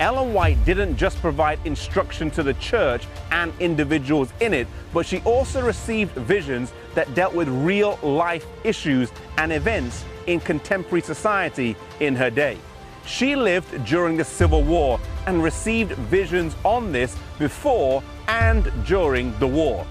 Ellen White didn't just provide instruction to the church and individuals in it, but she also received visions that dealt with real life issues and events in contemporary society in her day. She lived during the Civil War and received visions on this before and during the war.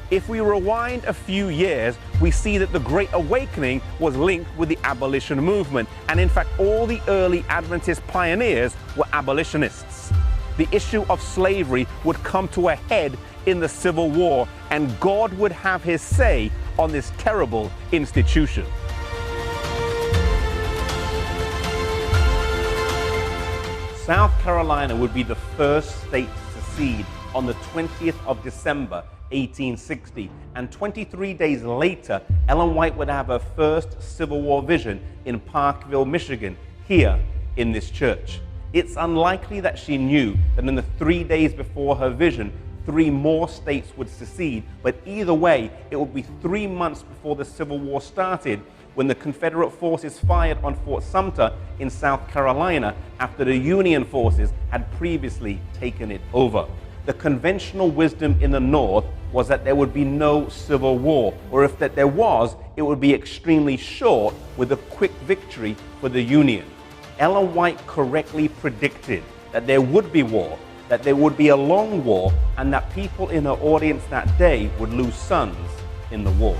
If we rewind a few years, we see that the Great Awakening was linked with the abolition movement, and in fact all the early Adventist pioneers were abolitionists. The issue of slavery would come to a head in the Civil War, and God would have his say on this terrible institution. South Carolina would be the first state to secede on the 20th of December 1860, and 23 days later, Ellen White would have her first Civil War vision in Parkville, Michigan, here in this church. It's unlikely that she knew that in the 3 days before her vision, 3 more states would secede, but either way, it would be 3 months before the Civil War started when the Confederate forces fired on Fort Sumter in South Carolina after the Union forces had previously taken it over. The conventional wisdom in the North was that there would be no civil war, or if that there was, it would be extremely short with a quick victory for the Union. Ellen White correctly predicted that there would be war, that there would be a long war, and that people in her audience that day would lose sons in the war.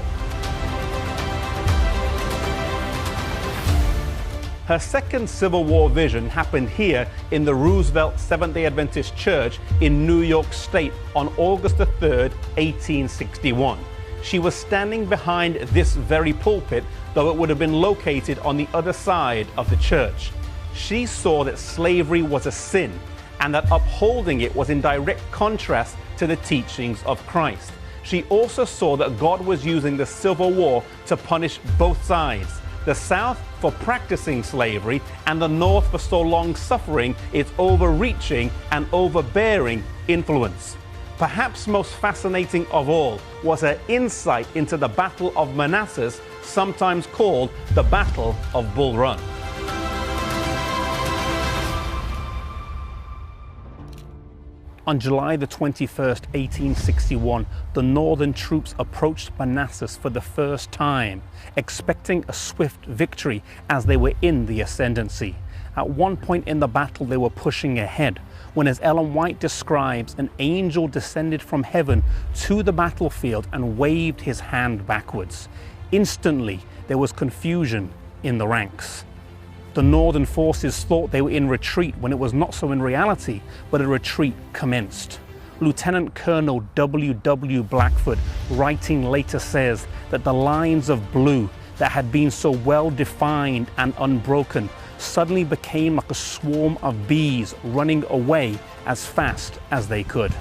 Her second Civil War vision happened here in the Roosevelt Seventh-day Adventist Church in New York State on August 3rd, 1861. She was standing behind this very pulpit, though it would have been located on the other side of the church. She saw that slavery was a sin and that upholding it was in direct contrast to the teachings of Christ. She also saw that God was using the Civil War to punish both sides, the South for practicing slavery and the North for so long suffering its overreaching and overbearing influence. Perhaps most fascinating of all was her insight into the Battle of Manassas, sometimes called the Battle of Bull Run. On July the 21st, 1861, the Northern troops approached Manassas for the first time, expecting a swift victory as they were in the ascendancy. At one point in the battle, they were pushing ahead, when, as Ellen White describes, an angel descended from heaven to the battlefield and waved his hand backwards. Instantly, there was confusion in the ranks. The Northern forces thought they were in retreat when it was not so in reality, but a retreat commenced. Lieutenant Colonel W.W. Blackford, writing later, says that the lines of blue that had been so well defined and unbroken suddenly became like a swarm of bees running away as fast as they could.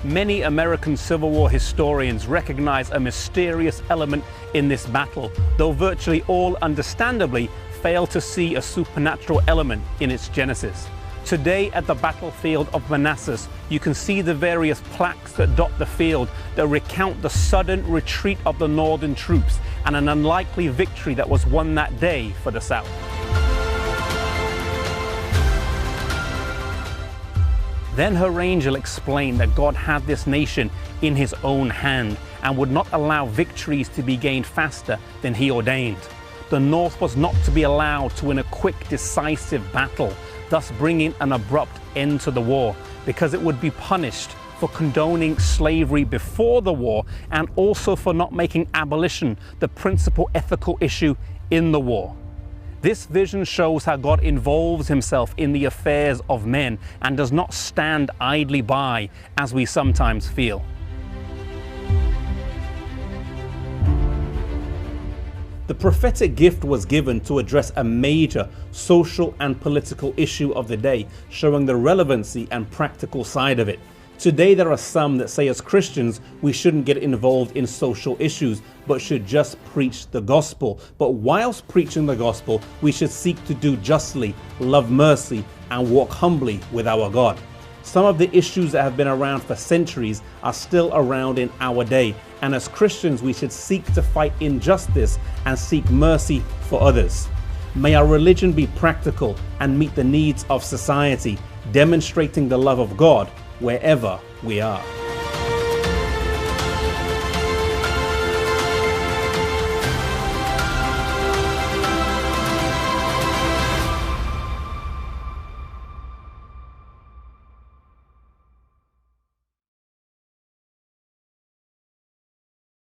Many American Civil War historians recognize a mysterious element in this battle, though virtually all, understandably, fail to see a supernatural element in its genesis. Today at the battlefield of Manassas, you can see the various plaques that dot the field that recount the sudden retreat of the Northern troops and an unlikely victory that was won that day for the South. Then her angel explained that God had this nation in his own hand and would not allow victories to be gained faster than he ordained. The North was not to be allowed to win a quick, decisive battle, thus bringing an abrupt end to the war, because it would be punished for condoning slavery before the war and also for not making abolition the principal ethical issue in the war. This vision shows how God involves himself in the affairs of men and does not stand idly by as we sometimes feel. The prophetic gift was given to address a major social and political issue of the day, showing the relevancy and practical side of it. Today there are some that say as Christians we shouldn't get involved in social issues but should just preach the gospel. But whilst preaching the gospel, we should seek to do justly, love mercy, and walk humbly with our God. Some of the issues that have been around for centuries are still around in our day, and as Christians we should seek to fight injustice and seek mercy for others. May our religion be practical and meet the needs of society, demonstrating the love of God wherever we are.